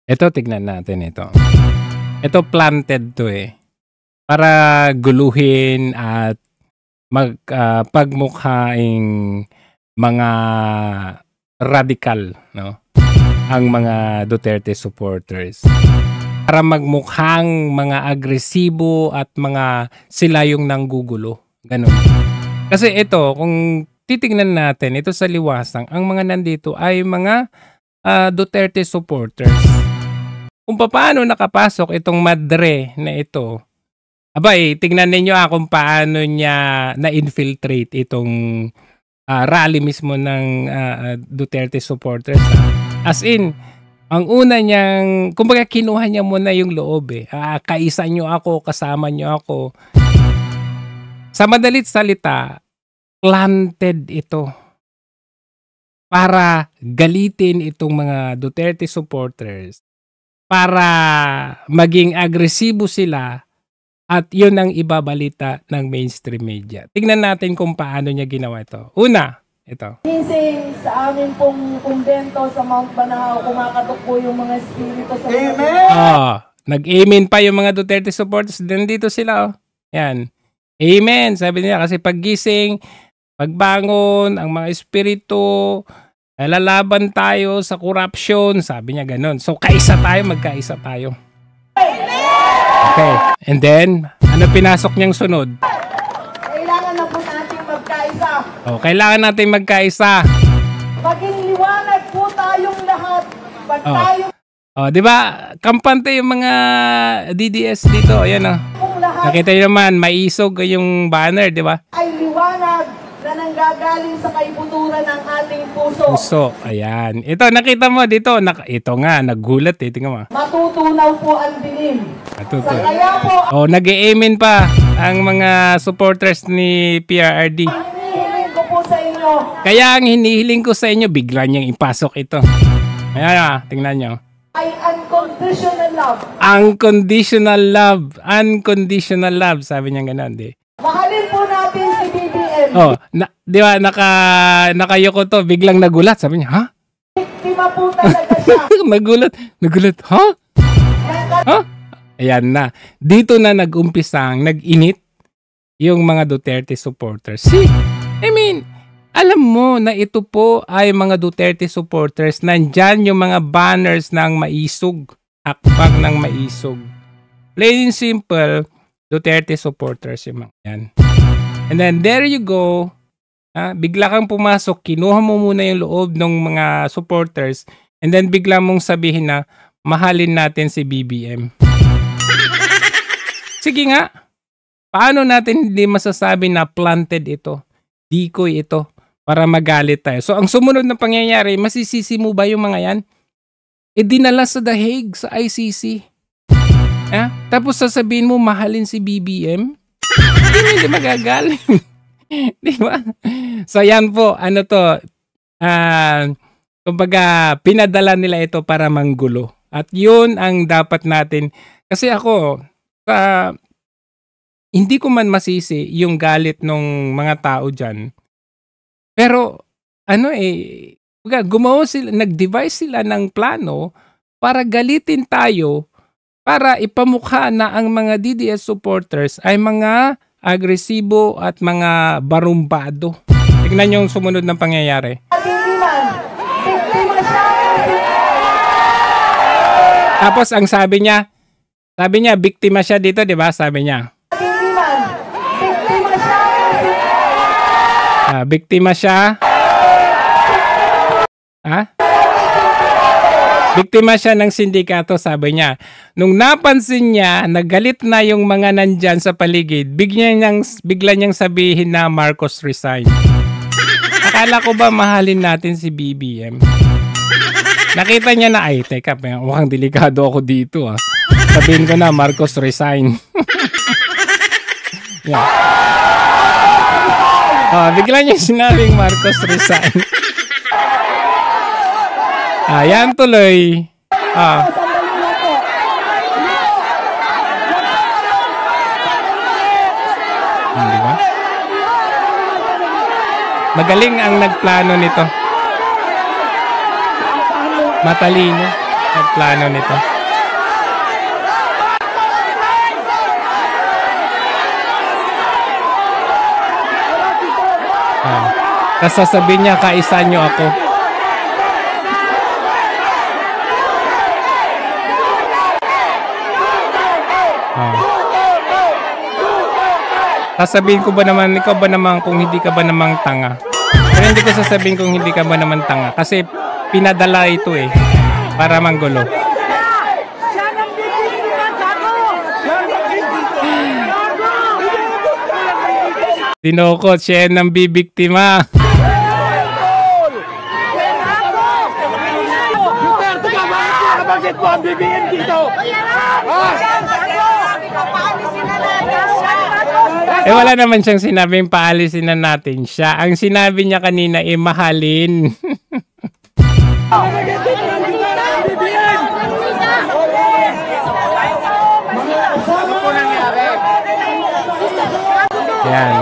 Ito, tignan natin ito. Ito planted 'to, eh, para guluhin at pagmukhaing mga radikal, 'no, ang mga Duterte supporters. Para magmukhang mga agresibo at mga sila yung nanggugulo, gano'n. Kasi ito, kung titignan natin, ito sa liwasang, ang mga nandito ay mga Duterte supporters. Kung paano nakapasok itong madre na ito, abay, tignan ninyo kung paano niya na-infiltrate itong rally mismo ng Duterte supporters. As in, ang una niyang, kumbaga kinuha niya muna yung loob, eh. Kaisa nyo ako, kasama nyo ako. Sa madalit salita, planted ito para galitin itong mga Duterte supporters, para maging agresibo sila, at yun ang ibabalita ng mainstream media. Tingnan natin kung paano niya ginawa ito. Una, ito. Gising sa amin pong kumbento sa Mount Banahaw, kumakatok po yung mga espiritu sa Amen! Nag-amen pa yung mga Duterte supporters. Dito sila, oh. Yan. Amen, sabi niya, kasi paggising, pagbangon, ang mga espiritu, lalaban tayo sa corruption, sabi niya ganun. So, kaisa tayo, magkaisa tayo. Okay, and then, ano pinasok niyang sunod? Kailangan na po natin magkaisa. Kailangan natin magkaisa. Maging liwanag po tayong lahat. Pag tayo di ba? Kampante yung mga DDS dito. Ayan, pong lahat nakita niyo naman, maisog yung banner, di ba? ay liwanag na nanggagaling sa kaibuturan ng ating puso. Ayan. Ito, nakita mo dito. Ito nga, nagulat eh. Tingnan mo. Matutunaw po ang dilim. Kaya po, nag-amen pa ang mga supporters ni PRRD. hinihiling ko po sa inyo. Kaya ang hinihiling ko sa inyo, bigla niyang ipasok ito. Ayan, tingnan nyo. Ay unconditional love. Unconditional love. Unconditional love. Sabi niya ganun, di. Mahalin po natin si BBM. Di ba, nakayoko to, biglang nagulat. Sabi niya, ha? Biktima po talaga siya. Nagulat, ha? Ayan na. Dito na nag-umpisang, nag-init yung mga Duterte supporters. See? I mean, alam mo na ito po ay mga Duterte supporters. Nandyan yung mga banners ng maisog. Hakbang ng maisog. Plain and simple, Duterte supporters yung mga yan. And then, there you go. Bigla kang pumasok, kinuha mo muna yung loob ng mga supporters, and then bigla mong sabihin na, mahalin natin si BBM. Sige nga, paano natin hindi masasabi na planted ito? Decoy ito, para magalit tayo. So, ang sumunod na pangyayari, masisisi mo ba yung mga yan? Dinala sa The Hague, sa ICC. Tapos sasabihin mo, mahalin si BBM? Hindi magagaling. Di ba? So, yan po. Ano to? Kumbaga, pinadala nila ito para manggulo. At yun ang dapat natin. Kasi ako, hindi ko man masisi yung galit ng mga tao dyan. Pero, gumawa sila, nag-devise sila ng plano para galitin tayo, para ipamukha na ang mga DDS supporters ay mga agresibo at mga barumbado. Tignan yung sumunod ng pangyayari. Tapos ang sabi niya, biktima siya dito, di ba? Sabi niya. Biktima siya. Biktima siya ng sindikato, sabi niya. Nung napansin niya, nagalit na yung mga nandyan sa paligid, bigla niyang sabihin na Marcos resign. Akala ko ba mahalin natin si BBM? Nakita niya na, ay, teka, mukhang delikado ako dito. Sabihin ko na, Marcos resign. Yeah. Bigla niya sinabing Marcos resign. Yan tuloy. Diba? Magaling ang nagplano nito. Matalino. plano nito. Tapos sasabihin niya, kaisa niyo ako. Sasabihin ko ba naman, ikaw ba naman kung hindi ka ba namang tanga? Pero hindi ko sasabihin kung hindi ka ba naman tanga. Kasi pinadala ito eh. Para manggulo. Dinukot siya ng bibiktima. Bakit mo ang BBM dito? Wala naman siyang sinabing paalisin na natin siya. Ang sinabi niya kanina mahalin. Yan.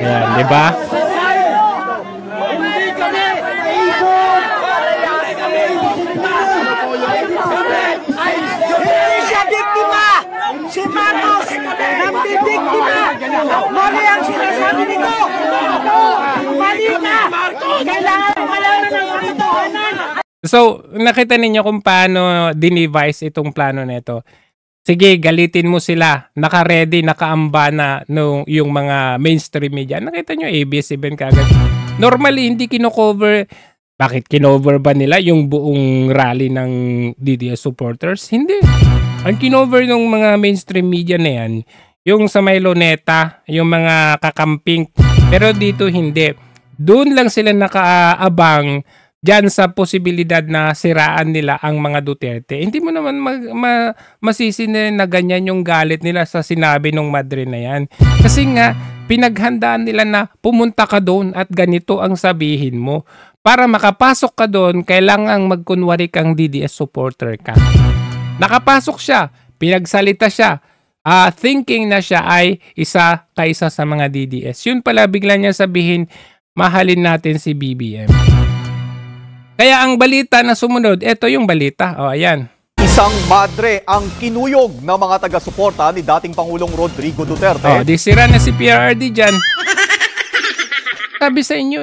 Yan, di ba? Si Marcos nambibiktima. Mali ang sinasabi nito. Mali na. Kailangan malaman ng katotohanan. So, nakita ninyo kung paano dinevise itong plano nito. Sige, galitin mo sila. Naka-ready, nakaamba na yung mga mainstream media. Nakita nyo, ABS-CBN kagad. Normally, hindi kino-cover. Bakit kinover ba nila yung buong rally ng DDS supporters? Hindi. Ang kinover ng mga mainstream media na yan, yung sa may Luneta, yung mga kakamping. Pero dito hindi. Doon lang sila nakaabang dyan sa posibilidad na siraan nila ang mga Duterte. Hindi mo naman masisi na ganyan yung galit nila sa sinabi ng madre na yan. Kasi nga, pinaghandaan nila na pumunta ka doon at ganito ang sabihin mo. Para makapasok ka doon, kailangang magkunwari kang DDS supporter ka. Nakapasok siya, pinagsalita siya, thinking na siya ay kaisa sa mga DDS. Yun pala, bigla niya sabihin, mahalin natin si BBM. Kaya ang balita na sumunod, ito yung balita. O, ayan. Isang madre ang kinuyog ng mga taga-suporta ni dating Pangulong Rodrigo Duterte. O, di sira na si PRRD dyan. Sabi sa inyo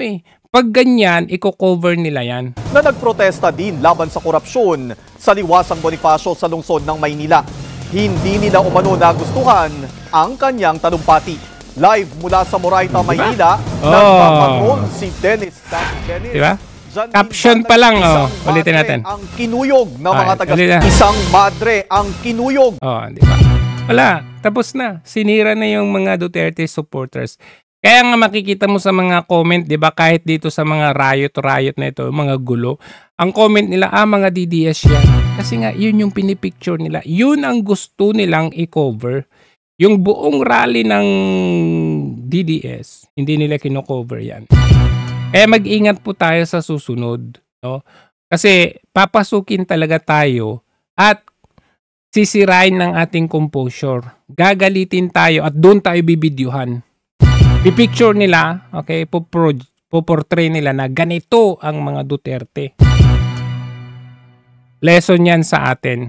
pag ganyan, i-cover nila yan. Na nagprotesta din laban sa korupsyon sa Liwasang Bonifacio sa lungsod ng Maynila. Hindi nila umano nagustuhan ang kanyang talumpati. Live mula sa Moraita, Maynila, nagpapatrol si Dennis. Diba? Caption pa lang, ulitin natin. Ang kinuyog ng mga Isang madre ang kinuyog. Diba? Wala, tapos na. Sinira na yung mga Duterte supporters. Kaya nga makikita mo sa mga comment, 'di ba, kahit dito sa mga riot na ito, mga gulo, ang comment nila, mga DDS yan. Kasi nga, yun yung pinipicture nila. Yun ang gusto nilang i-cover. Yung buong rally ng DDS, hindi nila kino-cover yan. Kaya mag-ingat po tayo sa susunod. No? Kasi papasukin talaga tayo at sisirain ng ating composure. Gagalitin tayo at doon tayo bibidyuhan. Pipicture nila, okay, poportray nila na ganito ang mga Duterte. Lesson yan sa atin.